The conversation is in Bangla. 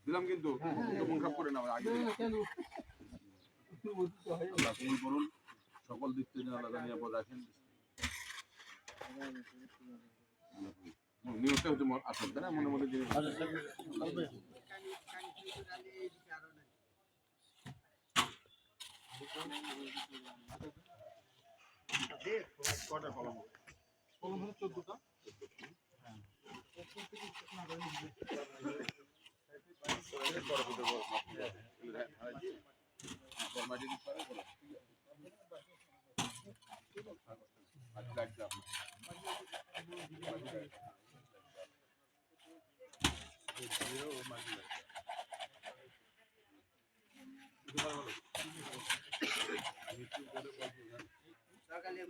দিলাম কিন্তু মন খারাপ করে না আগে করুন সকল দিক থেকে আলাদা নিরাপদ রাখেন নিউজটা হচ্ছে আসল তাই না মনে মনে জিনিস কটা কলম কলম হলো 14টা সকালে